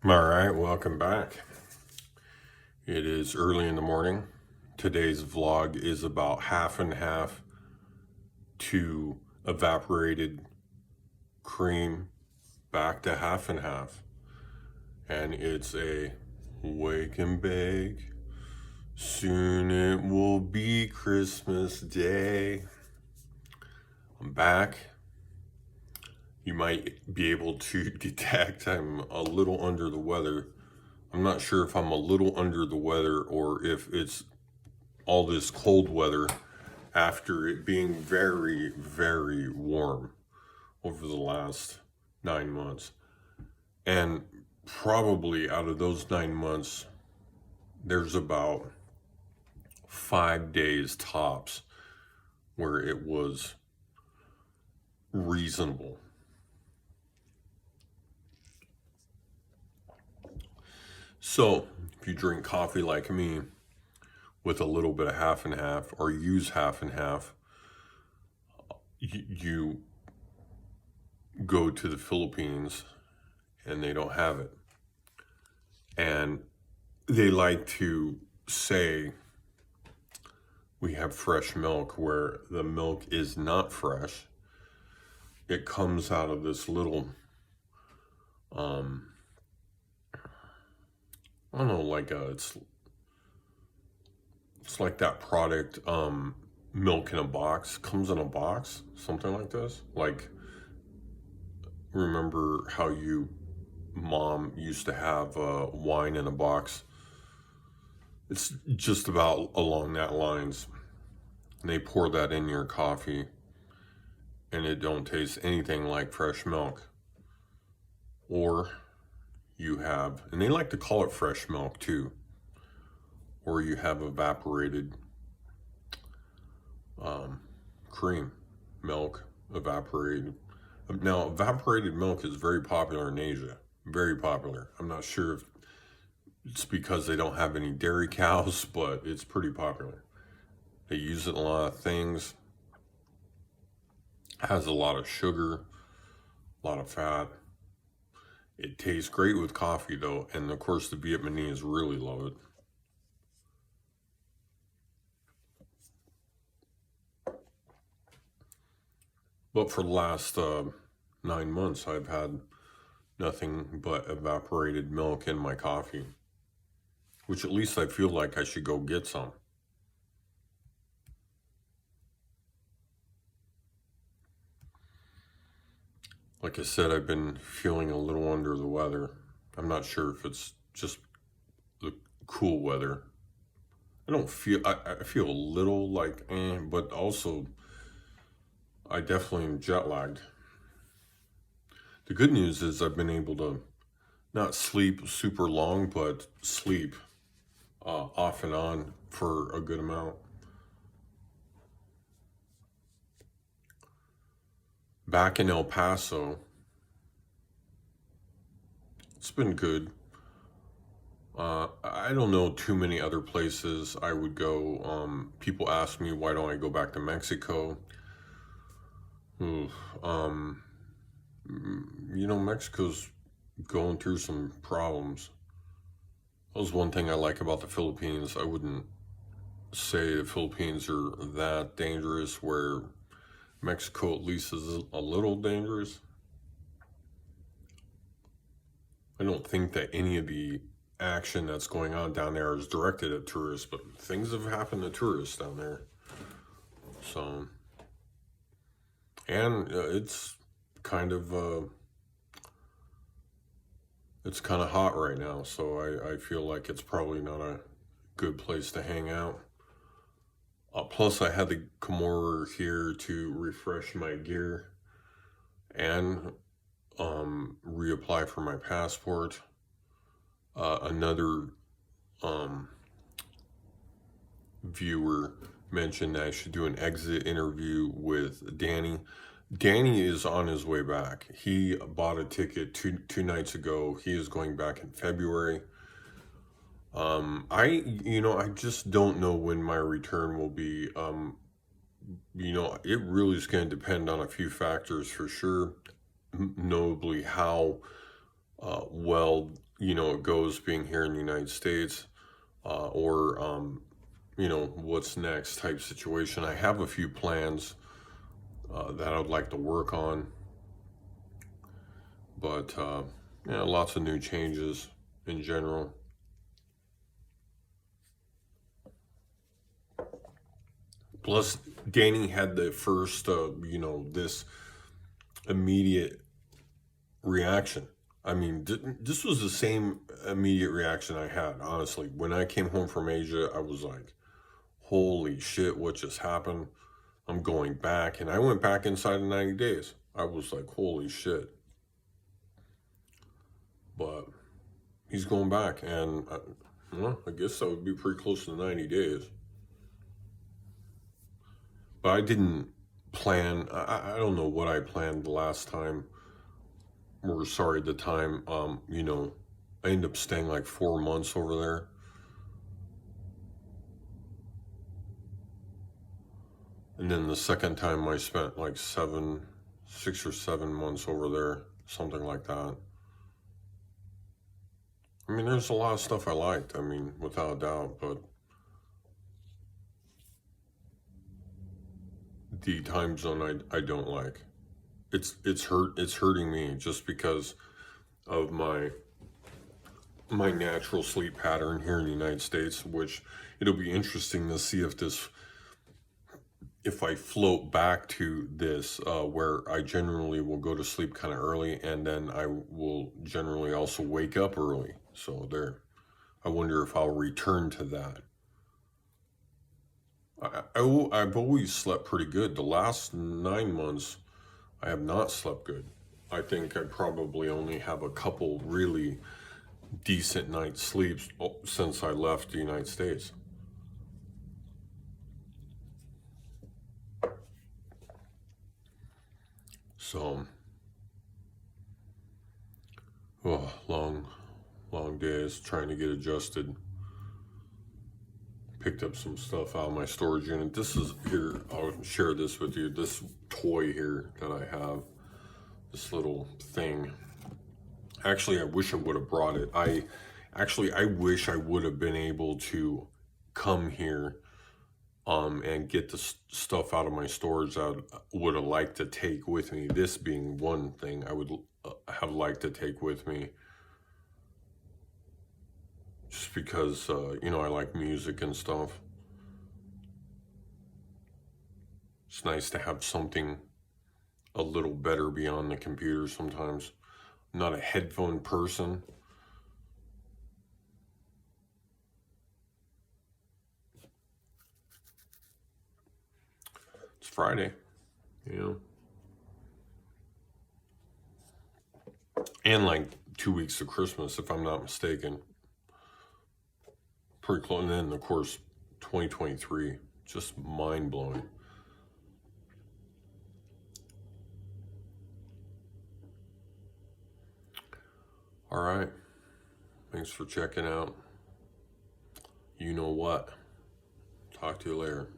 All right, welcome back. It is early in the morning. Today's vlog is about half and half to evaporated cream back to half and half. And it's a wake and bake. Soon it will be Christmas Day. I'm back. You might be able to detect I'm a little under the weather. I'm not sure if I'm a little under the weather or if it's all this cold weather after it being very, very warm over the last 9 months. And probably out of those 9 months, there's about 5 days tops where it was reasonable. So if you drink coffee like me with a little bit of half and half or use half and half, you go to the Philippines and they don't have it. And they like to say we have fresh milk where the milk is not fresh. It comes out of this little, I don't know, like it's like that product, milk in a box, comes in a box, something like this. Like, remember how mom used to have wine in a box? It's just about along that lines. And they pour that in your coffee and it don't taste anything like fresh milk. Or you have, and they like to call it fresh milk too, or you have evaporated cream, milk, evaporated. Now, evaporated milk is very popular in Asia, very popular. I'm not sure if it's because they don't have any dairy cows, but it's pretty popular. They use it in a lot of things. It has a lot of sugar, a lot of fat. It tastes great with coffee though, and of course the Vietnamese really love it. But for the last 9 months, I've had nothing but evaporated milk in my coffee, which at least I feel like I should go get some. Like I said, I've been feeling a little under the weather. I'm not sure if it's just the cool weather. I feel a little like but also I definitely am jet lagged. The good news is I've been able to not sleep super long, but sleep off and on for a good amount. Back in El Paso, it's been good. I don't know too many other places I would go. People ask me, why don't I go back to Mexico? Mexico's going through some problems. That was one thing I like about the Philippines. I wouldn't say the Philippines are that dangerous, where Mexico at least is a little dangerous. I don't think that any of the action that's going on down there is directed at tourists, but things have happened to tourists down there. So, and it's kind of hot right now, so I feel like it's probably not a good place to hang out. Plus, I had to come over here to refresh my gear and reapply for my passport. Another viewer mentioned that I should do an exit interview with Danny. Danny is on his way back. He bought a ticket two nights ago. He is going back in February. I just don't know when my return will be. It really is going to depend on a few factors for sure. Notably how well, it goes being here in the United States, or what's next type situation. I have a few plans that I'd like to work on, but lots of new changes in general. Plus, Danny had the first, this immediate reaction. I mean, this was the same immediate reaction I had, honestly. When I came home from Asia, I was like, holy shit, what just happened? I'm going back. And I went back inside of 90 days. I was like, holy shit. But he's going back. And I guess that would be pretty close to 90 days. But I didn't plan. I don't know what I planned the last time. The time. I ended up staying like 4 months over there. And then the second time I spent like 6 or 7 months over there, something like that. I mean, there's a lot of stuff I liked, I mean, without a doubt, but the time zone I don't like. It's hurting me just because of my natural sleep pattern here in the United States, which it'll be interesting to see if I float back to this, where I generally will go to sleep kind of early, and then I will generally also wake up early. So I wonder if I'll return to that. I've always slept pretty good. The last 9 months, I have not slept good. I think I probably only have a couple really decent night's sleeps since I left the United States. So, long days trying to get adjusted. Picked up some stuff out of my storage unit. This is here, I'll share this with you. This toy here that I have, this little thing. Actually, I wish I would have brought it. I wish I would have been able to come here and get the stuff out of my storage I would have liked to take with me. This being one thing I would have liked to take with me. Just because, I like music and stuff. It's nice to have something a little better beyond the computer sometimes. I'm not a headphone person. It's Friday, And like 2 weeks of Christmas, if I'm not mistaken. Pretty close. And then, of course, 2023. Just mind-blowing. All right. Thanks for checking out. You know what? Talk to you later.